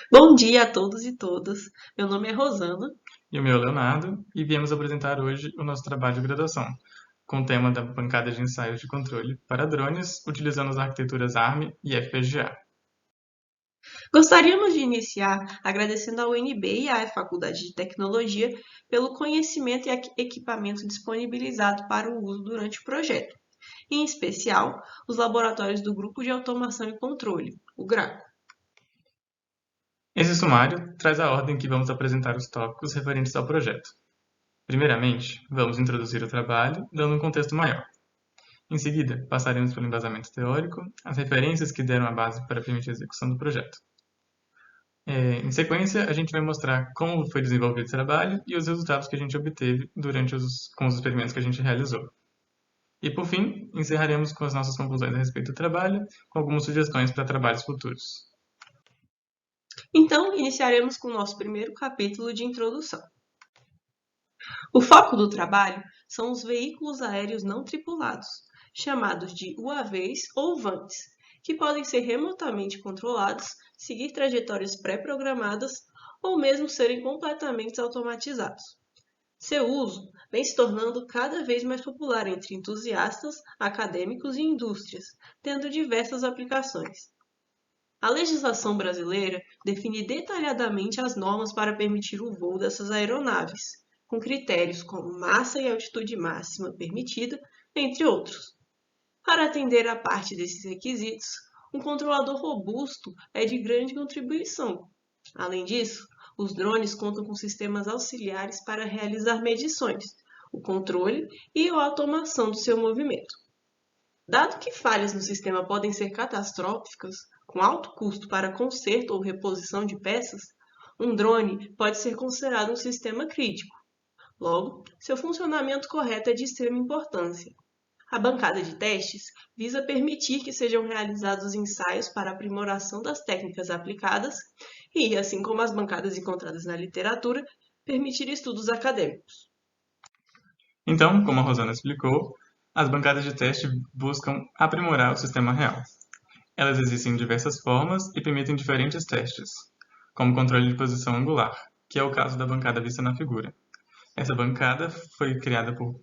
Bom dia a todos e todas. Meu nome é Rosana. E o meu é Leonardo, e viemos apresentar hoje o nosso trabalho de graduação, com o tema da bancada de ensaios de controle para drones, utilizando as arquiteturas ARM e FPGA. Gostaríamos de iniciar agradecendo à UNB e à Faculdade de Tecnologia pelo conhecimento e equipamento disponibilizado para o uso durante o projeto, em especial os laboratórios do Grupo de Automação e Controle, o GRACO. Esse sumário traz a ordem que vamos apresentar os tópicos referentes ao projeto. Primeiramente, vamos introduzir o trabalho, dando um contexto maior. Em seguida, passaremos pelo embasamento teórico, as referências que deram a base para permitir a execução do projeto. Em sequência, a gente vai mostrar como foi desenvolvido o trabalho e os resultados que a gente obteve com os experimentos que a gente realizou. E, por fim, encerraremos com as nossas conclusões a respeito do trabalho, com algumas sugestões para trabalhos futuros. Então, iniciaremos com o nosso primeiro capítulo de introdução. O foco do trabalho são os veículos aéreos não tripulados, chamados de UAVs ou VANs, que podem ser remotamente controlados, seguir trajetórias pré-programadas ou mesmo serem completamente automatizados. Seu uso vem se tornando cada vez mais popular entre entusiastas, acadêmicos e indústrias, tendo diversas aplicações. A legislação brasileira define detalhadamente as normas para permitir o voo dessas aeronaves, com critérios como massa e altitude máxima permitida, entre outros. Para atender a parte desses requisitos, um controlador robusto é de grande contribuição. Além disso, os drones contam com sistemas auxiliares para realizar medições, o controle e a automação do seu movimento. Dado que falhas no sistema podem ser catastróficas, com alto custo para conserto ou reposição de peças, um drone pode ser considerado um sistema crítico. Logo, seu funcionamento correto é de extrema importância. A bancada de testes visa permitir que sejam realizados ensaios para aprimoração das técnicas aplicadas e, assim como as bancadas encontradas na literatura, permitir estudos acadêmicos. Então, como a Rosana explicou, as bancadas de teste buscam aprimorar o sistema real. Elas existem de diversas formas e permitem diferentes testes, como controle de posição angular, que é o caso da bancada vista na figura. Essa bancada foi criada por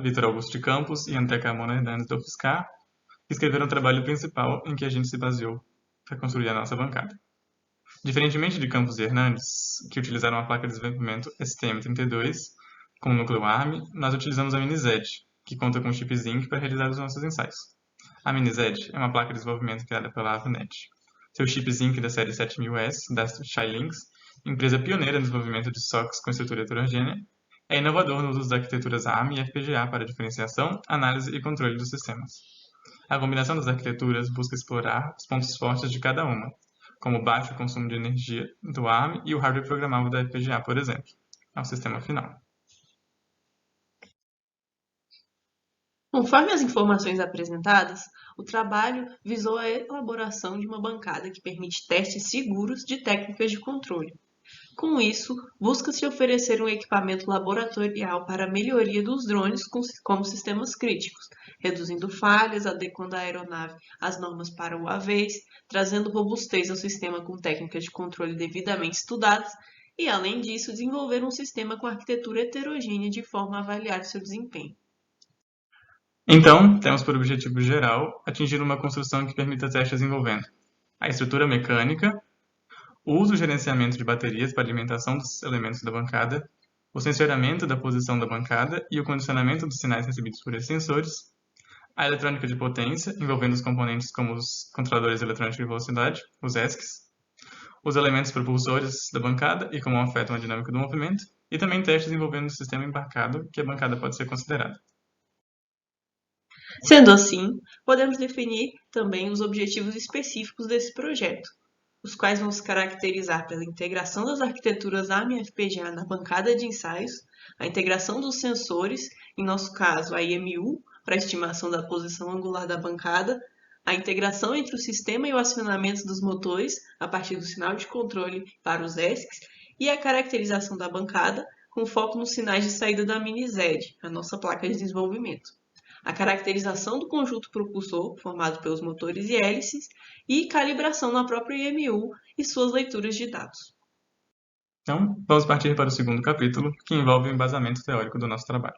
Vitor Augusto de Campos e André Carmona Hernandes do UFSCar, que escreveram o trabalho principal em que a gente se baseou para construir a nossa bancada. Diferentemente de Campos e Hernandes, que utilizaram a placa de desenvolvimento STM32 com núcleo ARM, nós utilizamos a MiniZ, que conta com chip Zinc para realizar os nossos ensaios. A MiniZ é uma placa de desenvolvimento criada pela Avnet. Seu chip Zinc da série 7000S, da Xilinx, empresa pioneira no desenvolvimento de SoCs com estrutura heterogênea, é inovador no uso das arquiteturas ARM e FPGA para diferenciação, análise e controle dos sistemas. A combinação das arquiteturas busca explorar os pontos fortes de cada uma, como o baixo consumo de energia do ARM e o hardware programável da FPGA, por exemplo, ao sistema final. Conforme as informações apresentadas, o trabalho visou a elaboração de uma bancada que permite testes seguros de técnicas de controle. Com isso, busca-se oferecer um equipamento laboratorial para a melhoria dos drones como sistemas críticos, reduzindo falhas, adequando a aeronave às normas para UAVs, trazendo robustez ao sistema com técnicas de controle devidamente estudadas e, além disso, desenvolver um sistema com arquitetura heterogênea de forma a avaliar seu desempenho. Então, temos por objetivo geral atingir uma construção que permita testes envolvendo a estrutura mecânica, o uso e gerenciamento de baterias para alimentação dos elementos da bancada, o sensoramento da posição da bancada e o condicionamento dos sinais recebidos por esses sensores, a eletrônica de potência, envolvendo os componentes como os controladores eletrônicos de velocidade, os ESCs, os elementos propulsores da bancada e como afetam a dinâmica do movimento, e também testes envolvendo o sistema embarcado que a bancada pode ser considerada. Sendo assim, podemos definir também os objetivos específicos desse projeto, os quais vão se caracterizar pela integração das arquiteturas ARM e FPGA na bancada de ensaios, a integração dos sensores, em nosso caso a IMU, para a estimação da posição angular da bancada, a integração entre o sistema e o acionamento dos motores, a partir do sinal de controle para os ESCs, e a caracterização da bancada, com foco nos sinais de saída da MiniZ, a nossa placa de desenvolvimento. a caracterização do conjunto propulsor, formado pelos motores e hélices, e calibração na própria IMU e suas leituras de dados. Então, vamos partir para o segundo capítulo, que envolve o embasamento teórico do nosso trabalho.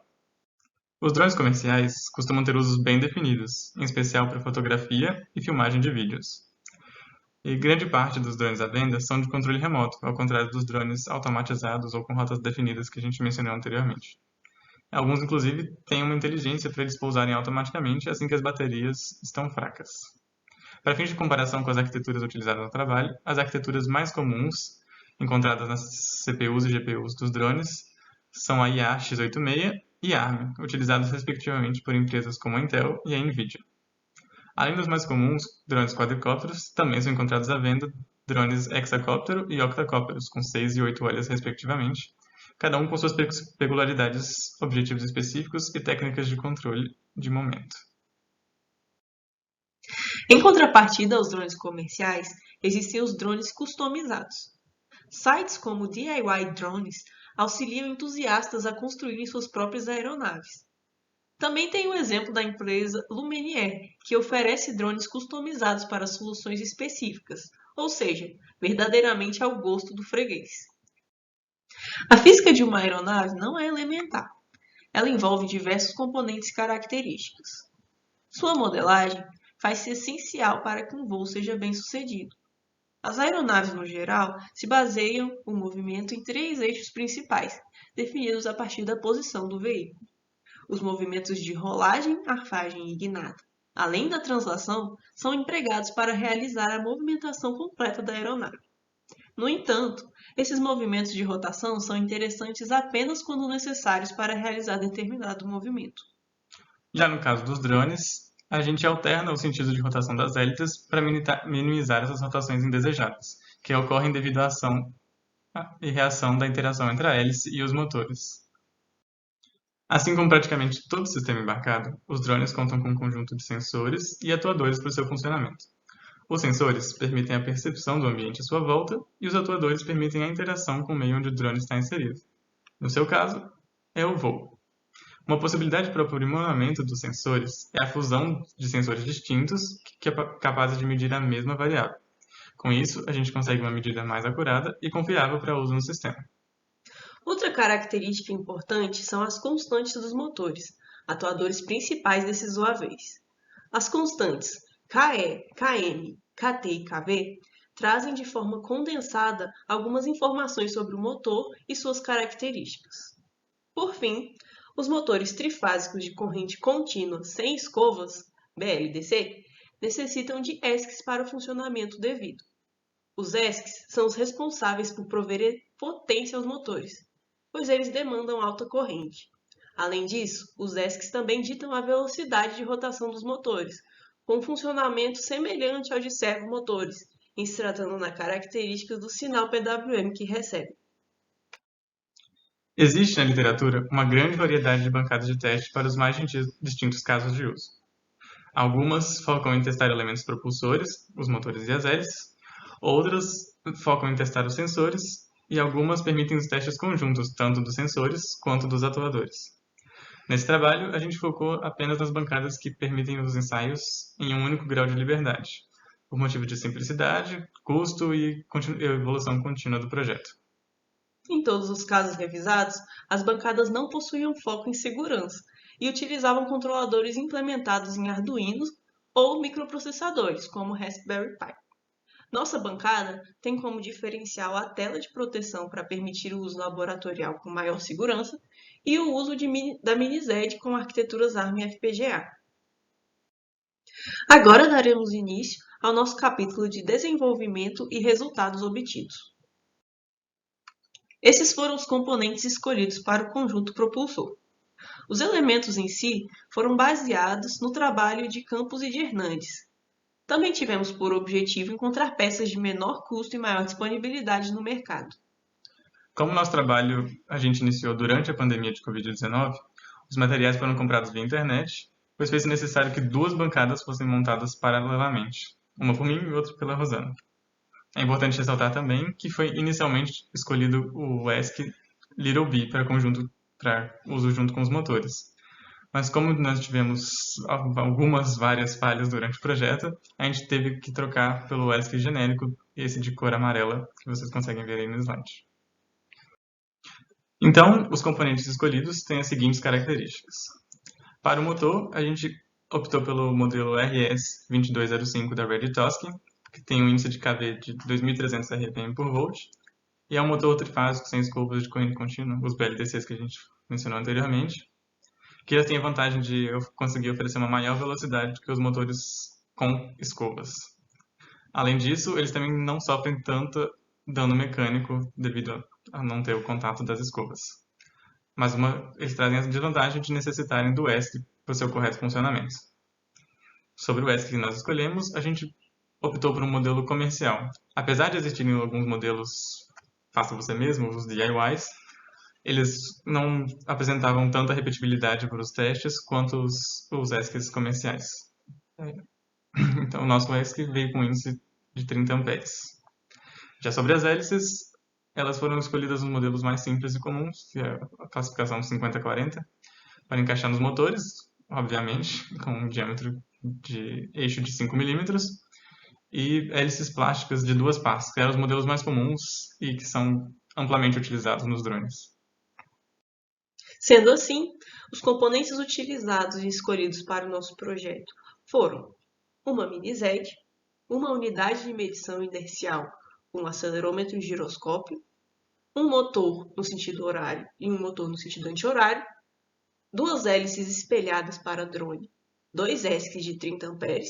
Os drones comerciais costumam ter usos bem definidos, em especial para fotografia e filmagem de vídeos. E grande parte dos drones à venda são de controle remoto, ao contrário dos drones automatizados ou com rotas definidas que a gente mencionou anteriormente. Alguns, inclusive, têm uma inteligência para eles pousarem automaticamente assim que as baterias estão fracas. Para fins de comparação com as arquiteturas utilizadas no trabalho, as arquiteturas mais comuns encontradas nas CPUs e GPUs dos drones são a IA x86 e ARM, utilizados respectivamente por empresas como a Intel e a Nvidia. Além dos mais comuns, drones quadricópteros, também são encontrados à venda drones hexacóptero e octacópteros, com 6 e 8 olhos respectivamente, cada um com suas peculiaridades, objetivos específicos e técnicas de controle de momento. Em contrapartida aos drones comerciais, existem os drones customizados. Sites como DIY Drones auxiliam entusiastas a construírem suas próprias aeronaves. Também tem o exemplo da empresa Lumenier, que oferece drones customizados para soluções específicas, ou seja, verdadeiramente ao gosto do freguês. A física de uma aeronave não é elementar. Ela envolve diversos componentes característicos. Sua modelagem faz-se essencial para que um voo seja bem sucedido. As aeronaves, no geral, se baseiam o movimento em 3 eixos principais, definidos a partir da posição do veículo. Os movimentos de rolagem, arfagem e guinada, além da translação, são empregados para realizar a movimentação completa da aeronave. No entanto, esses movimentos de rotação são interessantes apenas quando necessários para realizar determinado movimento. Já no caso dos drones, a gente alterna o sentido de rotação das hélices para minimizar essas rotações indesejadas, que ocorrem devido à ação e reação da interação entre a hélice e os motores. Assim como praticamente todo sistema embarcado, os drones contam com um conjunto de sensores e atuadores para o seu funcionamento. Os sensores permitem a percepção do ambiente à sua volta e os atuadores permitem a interação com o meio onde o drone está inserido. No seu caso, é o voo. Uma possibilidade para o aprimoramento dos sensores é a fusão de sensores distintos que é capazes de medir a mesma variável. Com isso, a gente consegue uma medida mais acurada e confiável para uso no sistema. Outra característica importante são as constantes dos motores, atuadores principais desses UAVs. As constantes KE, KM, KT e KV trazem de forma condensada algumas informações sobre o motor e suas características. Por fim, os motores trifásicos de corrente contínua sem escovas, BLDC, necessitam de ESCs para o funcionamento devido. Os ESCs são os responsáveis por prover potência aos motores, pois eles demandam alta corrente. Além disso, os ESCs também ditam a velocidade de rotação dos motores, com um funcionamento semelhante ao de servomotores, em se tratando das características do sinal PWM que recebe. Existe na literatura uma grande variedade de bancadas de teste para os mais distintos casos de uso. Algumas focam em testar elementos propulsores, os motores e as hélices, outras focam em testar os sensores, e algumas permitem os testes conjuntos, tanto dos sensores quanto dos atuadores. Nesse trabalho, a gente focou apenas nas bancadas que permitem os ensaios em um único grau de liberdade, por motivo de simplicidade, custo e evolução contínua do projeto. Em todos os casos revisados, as bancadas não possuíam foco em segurança e utilizavam controladores implementados em Arduino ou microprocessadores, como o Raspberry Pi. Nossa bancada tem como diferencial a tela de proteção para permitir o uso laboratorial com maior segurança e o uso da mini-Z com arquiteturas ARM e FPGA. Agora daremos início ao nosso capítulo de desenvolvimento e resultados obtidos. Esses foram os componentes escolhidos para o conjunto propulsor. Os elementos em si foram baseados no trabalho de Campos e de Hernandes. Também tivemos por objetivo encontrar peças de menor custo e maior disponibilidade no mercado. Como nosso trabalho a gente iniciou durante a pandemia de Covid-19, os materiais foram comprados via internet, pois fez necessário que 2 bancadas fossem montadas paralelamente, uma por mim e outra pela Rosana. É importante ressaltar também que foi inicialmente escolhido o ESC Little B para uso junto com os motores, Mas como nós tivemos várias falhas durante o projeto, a gente teve que trocar pelo ESC genérico, esse de cor amarela, que vocês conseguem ver aí no slide. Então, os componentes escolhidos têm as seguintes características. Para o motor, a gente optou pelo modelo RS2205 da Reddy-Toskin, que tem um índice de KV de 2.300 RPM por volt, e é um motor trifásico sem escovas de corrente contínua, os BLDCs que a gente mencionou anteriormente, que eles têm a vantagem de eu conseguir oferecer uma maior velocidade do que os motores com escovas. Além disso, eles também não sofrem tanto dano mecânico devido a não ter o contato das escovas. Mas eles trazem a desvantagem de necessitarem do ESC para o seu correto funcionamento. Sobre o ESC que nós escolhemos, a gente optou por um modelo comercial. Apesar de existirem alguns modelos faça você mesmo, os DIYs, eles não apresentavam tanta repetibilidade para os testes quanto os ESCs comerciais. Então, o nosso ESC veio com índice de 30 amperes. Já sobre as hélices, elas foram escolhidas nos modelos mais simples e comuns, que é a classificação 50-40, para encaixar nos motores, obviamente, com um diâmetro de eixo de 5 milímetros, e hélices plásticas de 2 partes, que eram os modelos mais comuns e que são amplamente utilizados nos drones. Sendo assim, os componentes utilizados e escolhidos para o nosso projeto foram uma mini ZED, uma unidade de medição inercial com acelerômetro e giroscópio, um motor no sentido horário e um motor no sentido anti-horário, 2 hélices espelhadas para drone, 2 ESCs de 30 amperes,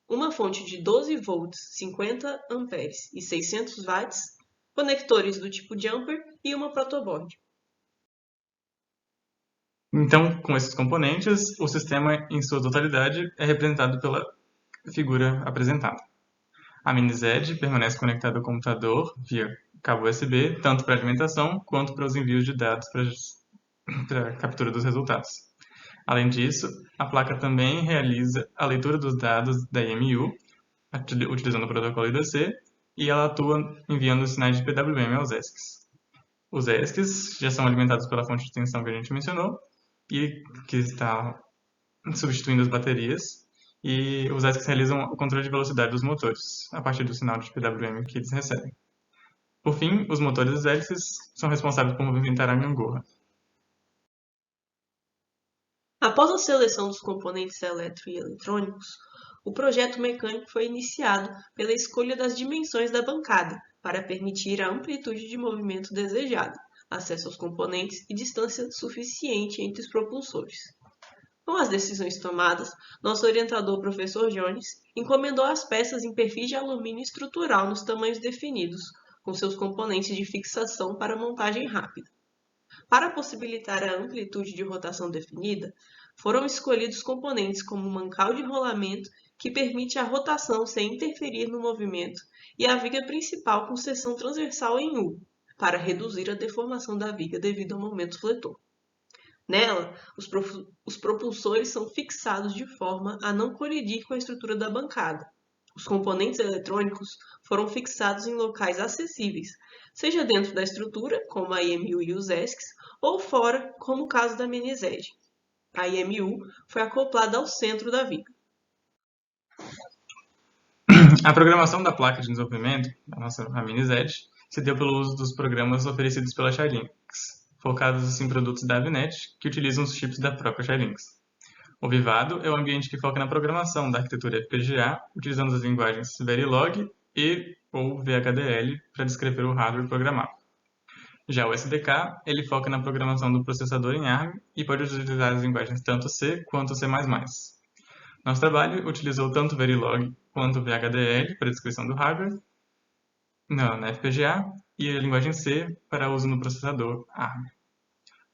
uma fonte de 12 volts, 50 amperes e 600 watts, conectores do tipo jumper e uma protoboard. Então, com esses componentes, o sistema em sua totalidade é representado pela figura apresentada. A mini ZED permanece conectada ao computador via cabo USB, tanto para alimentação quanto para os envios de dados para a captura dos resultados. Além disso, a placa também realiza a leitura dos dados da IMU, utilizando o protocolo IDC, e ela atua enviando sinais de PWM aos ESCs. Os ESCs já são alimentados pela fonte de tensão que a gente mencionou, e que está substituindo as baterias, e os ESCs realizam o controle de velocidade dos motores, a partir do sinal de PWM que eles recebem. Por fim, os motores das hélices são responsáveis por movimentar a gangorra. Após a seleção dos componentes elétricos e eletrônicos, o projeto mecânico foi iniciado pela escolha das dimensões da bancada para permitir a amplitude de movimento desejada, acesso aos componentes e distância suficiente entre os propulsores. Com as decisões tomadas, nosso orientador, professor Jones, encomendou as peças em perfis de alumínio estrutural nos tamanhos definidos, com seus componentes de fixação para montagem rápida. Para possibilitar a amplitude de rotação definida, foram escolhidos componentes como o mancal de rolamento, que permite a rotação sem interferir no movimento, e a viga principal com seção transversal em U, para reduzir a deformação da viga devido ao momento fletor. Nela, os propulsores são fixados de forma a não colidir com a estrutura da bancada. Os componentes eletrônicos foram fixados em locais acessíveis, seja dentro da estrutura, como a IMU e os ESCs, ou fora, como o caso da mini ZED. A IMU foi acoplada ao centro da viga. A programação da placa de desenvolvimento, a mini ZED, se deu pelo uso dos programas oferecidos pela Xilinx, focados em produtos da Avnet, que utilizam os chips da própria Xilinx. O Vivado é o ambiente que foca na programação da arquitetura FPGA, utilizando as linguagens Verilog e ou VHDL para descrever o hardware programável. Já o SDK, ele foca na programação do processador em ARM e pode utilizar as linguagens tanto C quanto C++. Nosso trabalho utilizou tanto Verilog quanto VHDL para a descrição do hardware na FPGA e a linguagem C para uso no processador ARM.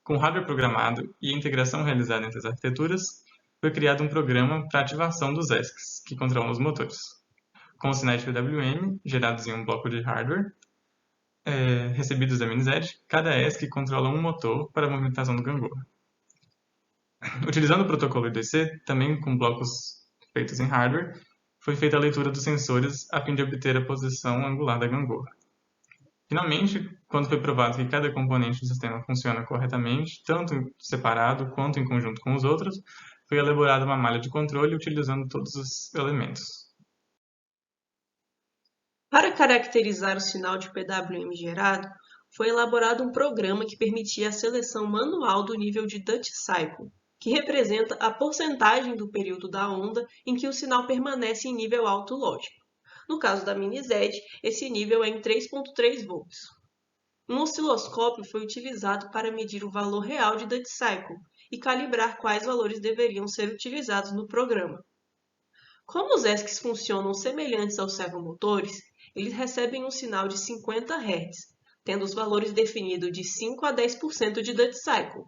Com o hardware programado e a integração realizada entre as arquiteturas, foi criado um programa para ativação dos ESCs, que controlam os motores. Com os sinais de PWM, gerados em um bloco de hardware, recebidos da mini ZED, cada ESC controla um motor para a movimentação do gangorra. Utilizando o protocolo IDC, também com blocos feitos em hardware, foi feita a leitura dos sensores a fim de obter a posição angular da gangorra. Finalmente, quando foi provado que cada componente do sistema funciona corretamente, tanto separado quanto em conjunto com os outros, foi elaborada uma malha de controle utilizando todos os elementos. Para caracterizar o sinal de PWM gerado, foi elaborado um programa que permitia a seleção manual do nível de Dutch Cycle, que representa a porcentagem do período da onda em que o sinal permanece em nível alto lógico. No caso da mini-Z, esse nível é em 3.3 volts. Um osciloscópio foi utilizado para medir o valor real de Dutch Cycle e calibrar quais valores deveriam ser utilizados no programa. Como os ESCs funcionam semelhantes aos servomotores, eles recebem um sinal de 50 Hz, tendo os valores definidos de 5 a 10% de Dutch Cycle.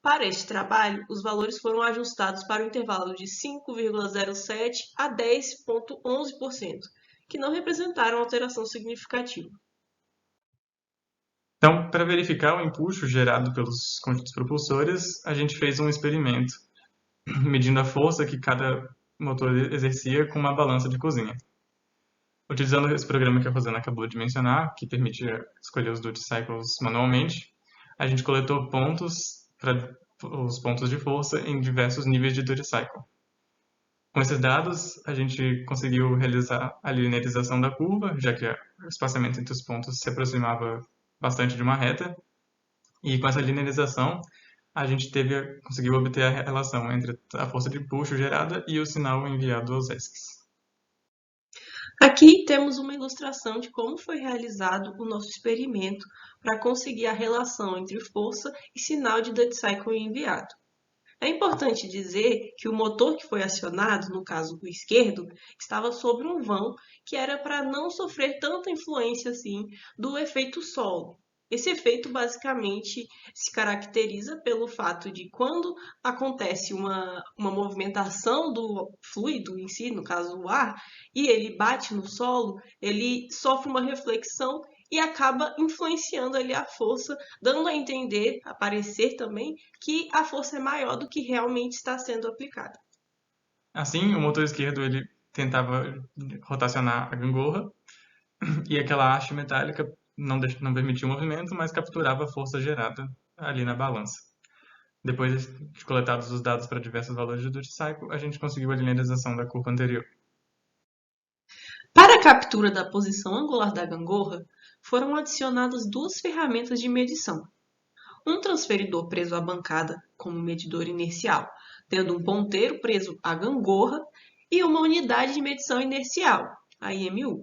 Para este trabalho, os valores foram ajustados para o intervalo de 5,07 a 10,11%, que não representaram alteração significativa. Então, para verificar o empuxo gerado pelos conjuntos propulsores, a gente fez um experimento, medindo a força que cada motor exercia com uma balança de cozinha. Utilizando esse programa que a Rosana acabou de mencionar, que permite escolher os Dutch Cycles manualmente, a gente coletou pontos para os pontos de força em diversos níveis de Dutch Cycle. Com esses dados, a gente conseguiu realizar a linearização da curva, já que o espaçamento entre os pontos se aproximava bastante de uma reta, e com essa linearização, a gente conseguiu obter a relação entre a força de empuxo gerada e o sinal enviado aos ESCs. Aqui temos uma ilustração de como foi realizado o nosso experimento para conseguir a relação entre força e sinal de Dutch Cycle enviado. É importante dizer que o motor que foi acionado, no caso o esquerdo, estava sobre um vão que era para não sofrer tanta influência assim do efeito solo. Esse efeito basicamente se caracteriza pelo fato de quando acontece uma movimentação do fluido em si, no caso o ar, e ele bate no solo, ele sofre uma reflexão e acaba influenciando ali a força, dando a entender, a parecer também, que a força é maior do que realmente está sendo aplicada. Assim, o motor esquerdo ele tentava rotacionar a gangorra e aquela haste metálica não permitia o movimento, mas capturava a força gerada ali na balança. Depois de coletados os dados para diversos valores de Dutch Cycle, a gente conseguiu a linearização da curva anterior. Para a captura da posição angular da gangorra, foram adicionadas duas ferramentas de medição. Um transferidor preso à bancada, como medidor inercial, tendo um ponteiro preso à gangorra, e uma unidade de medição inercial, a IMU.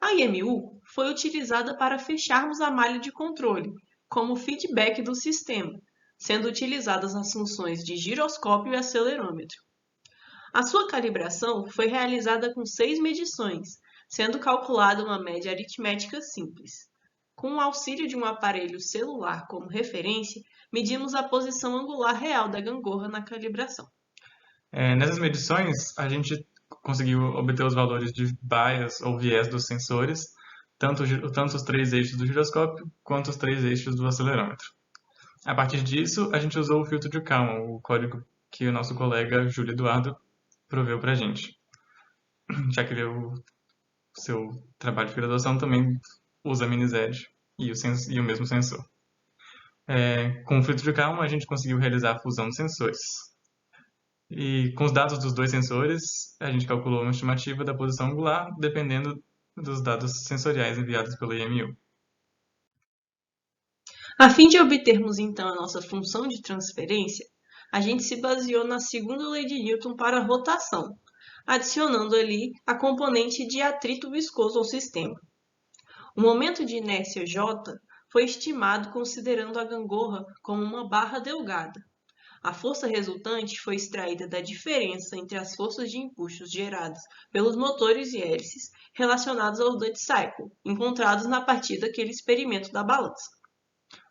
A IMU foi utilizada para fecharmos a malha de controle, como feedback do sistema, sendo utilizadas as funções de giroscópio e acelerômetro. A sua calibração foi realizada com 6 medições, sendo calculada uma média aritmética simples. Com o auxílio de um aparelho celular como referência, medimos a posição angular real da gangorra na calibração. Nessas medições, a gente conseguiu obter os valores de bias ou viés dos sensores, tanto os 3 eixos do giroscópio quanto os 3 eixos do acelerômetro. A partir disso, a gente usou o filtro de Kalman, o código que o nosso colega Júlio Eduardo proveu para a gente. Já que o seu trabalho de graduação também usa a mini-Z e o mesmo sensor. Com o filtro de Kalman, a gente conseguiu realizar a fusão dos sensores. E com os dados dos dois sensores, a gente calculou uma estimativa da posição angular, dependendo dos dados sensoriais enviados pelo IMU. A fim de obtermos então a nossa função de transferência, a gente se baseou na segunda lei de Newton para a rotação, adicionando ali a componente de atrito viscoso ao sistema. O momento de inércia J foi estimado considerando a gangorra como uma barra delgada. A força resultante foi extraída da diferença entre as forças de empuxos geradas pelos motores e hélices relacionados ao Dutch Cycle, encontrados na partir daquele experimento da balança.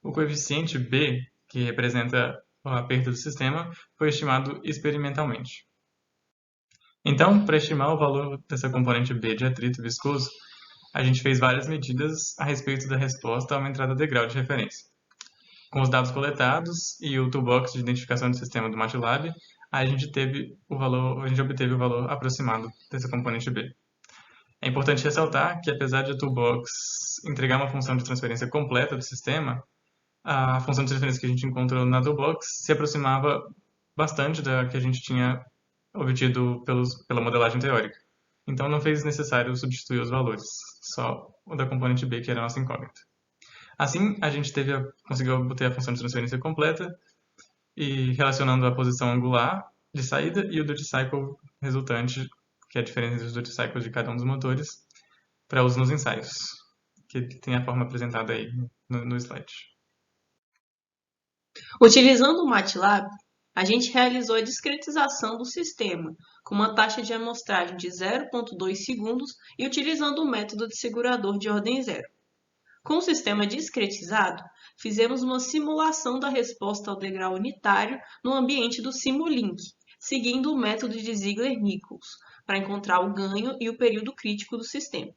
O coeficiente B, que representa o aperto do sistema, foi estimado experimentalmente. Então, para estimar o valor dessa componente B de atrito viscoso, a gente fez várias medidas a respeito da resposta a uma entrada degrau de referência. Com os dados coletados e o toolbox de identificação do sistema do MATLAB, a gente obteve o valor aproximado dessa componente B. É importante ressaltar que, apesar de a Toolbox entregar uma função de transferência completa do sistema, a função de transferência que a gente encontrou na Toolbox se aproximava bastante da que a gente tinha obtido pela modelagem teórica. Então não fez necessário substituir os valores, só o da componente B, que era a nossa incógnita. Assim, a gente conseguiu obter a função de transferência completa e relacionando a posição angular de saída e o duty cycle resultante, que é a diferença dos duty cycles de cada um dos motores, para uso nos ensaios, que tem a forma apresentada aí no slide. Utilizando o MATLAB, a gente realizou a discretização do sistema, com uma taxa de amostragem de 0,2 segundos e utilizando o método de segurador de ordem zero. Com o sistema discretizado, fizemos uma simulação da resposta ao degrau unitário no ambiente do Simulink, seguindo o método de Ziegler-Nichols, para encontrar o ganho e o período crítico do sistema.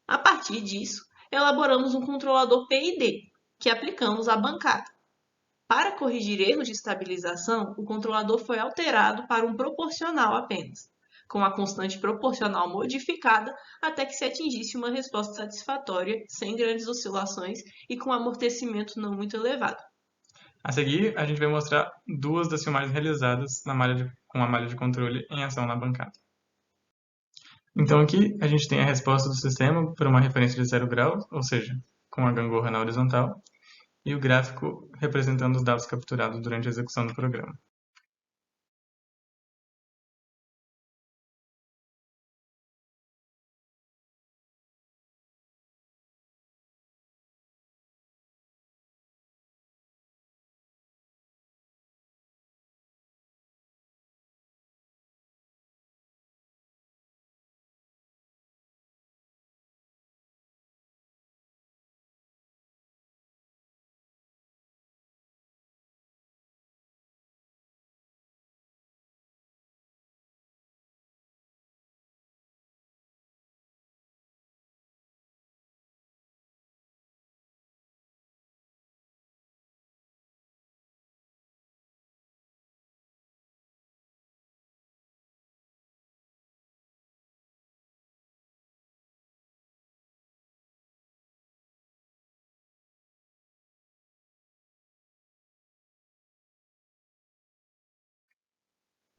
A partir disso, elaboramos um controlador PID, que aplicamos à bancada. Para corrigir erros de estabilização, o controlador foi alterado para um proporcional apenas, com a constante proporcional modificada até que se atingisse uma resposta satisfatória, sem grandes oscilações e com amortecimento não muito elevado. A seguir, a gente vai mostrar duas das filmagens realizadas com a malha de controle em ação na bancada. Então aqui a gente tem a resposta do sistema por uma referência de 0 graus, ou seja, com a gangorra na horizontal, e o gráfico representando os dados capturados durante a execução do programa.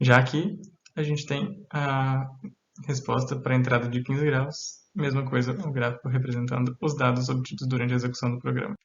Já aqui, a gente tem a resposta para a entrada de 15 graus, mesma coisa, o gráfico representando os dados obtidos durante a execução do programa.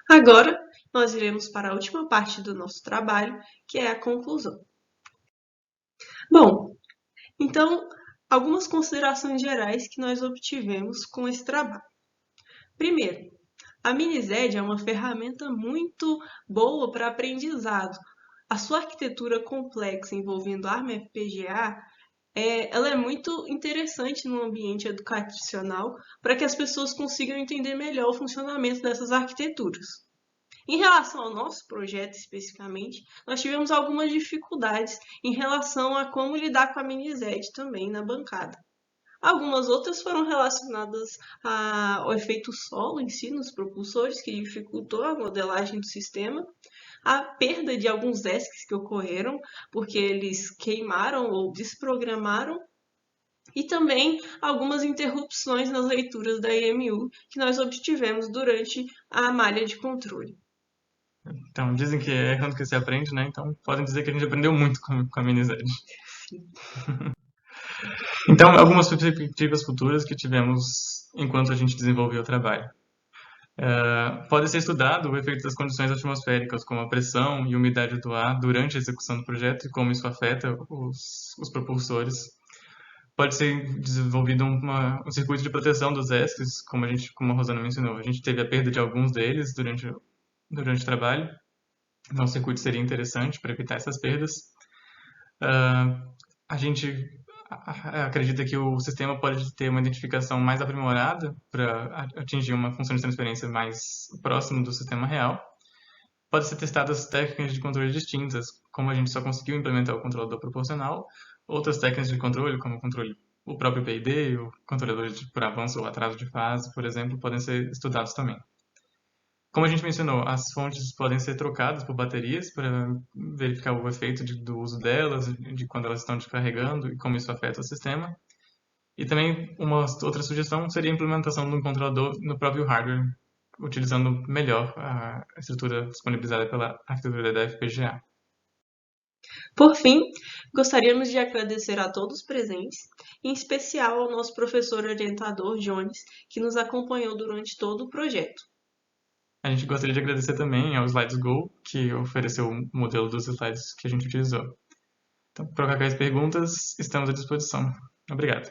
Agora, nós iremos para a última parte do nosso trabalho, que é a conclusão. Bom, então, algumas considerações gerais que nós obtivemos com esse trabalho. Primeiro, a Minized é uma ferramenta muito boa para aprendizado. A sua arquitetura complexa envolvendo ARM FPGA ela é muito interessante no ambiente educacional para que as pessoas consigam entender melhor o funcionamento dessas arquiteturas. Em relação ao nosso projeto especificamente, nós tivemos algumas dificuldades em relação a como lidar com a Minized também na bancada. Algumas outras foram relacionadas ao efeito solo em si nos propulsores, que dificultou a modelagem do sistema, a perda de alguns ESCs que ocorreram porque eles queimaram ou desprogramaram, e também algumas interrupções nas leituras da EMU que nós obtivemos durante a malha de controle. Então, dizem que é errando que se aprende, né? Então, podem dizer que a gente aprendeu muito com a Minized. Então, algumas perspectivas futuras que tivemos enquanto a gente desenvolveu o trabalho. Pode ser estudado o efeito das condições atmosféricas, como a pressão e umidade do ar, durante a execução do projeto e como isso afeta os propulsores. Pode ser desenvolvido um circuito de proteção dos ESCs, como a Rosana mencionou. A gente teve a perda de alguns deles durante o trabalho, então o circuito seria interessante para evitar essas perdas. A gente acredita que o sistema pode ter uma identificação mais aprimorada para atingir uma função de transferência mais próxima do sistema real. Pode ser testadas técnicas de controle distintas, como a gente só conseguiu implementar o controlador proporcional, outras técnicas de controle, como o próprio PID, o controlador por avanço ou atraso de fase, por exemplo, podem ser estudados também. Como a gente mencionou, as fontes podem ser trocadas por baterias para verificar o efeito do uso delas, de quando elas estão descarregando e como isso afeta o sistema. E também uma outra sugestão seria a implementação de um controlador no próprio hardware, utilizando melhor a estrutura disponibilizada pela arquitetura da FPGA. Por fim, gostaríamos de agradecer a todos presentes, em especial ao nosso professor orientador Jones, que nos acompanhou durante todo o projeto. A gente gostaria de agradecer também ao SlidesGo, que ofereceu o modelo dos slides que a gente utilizou. Então, para qualquer perguntas, estamos à disposição. Obrigado.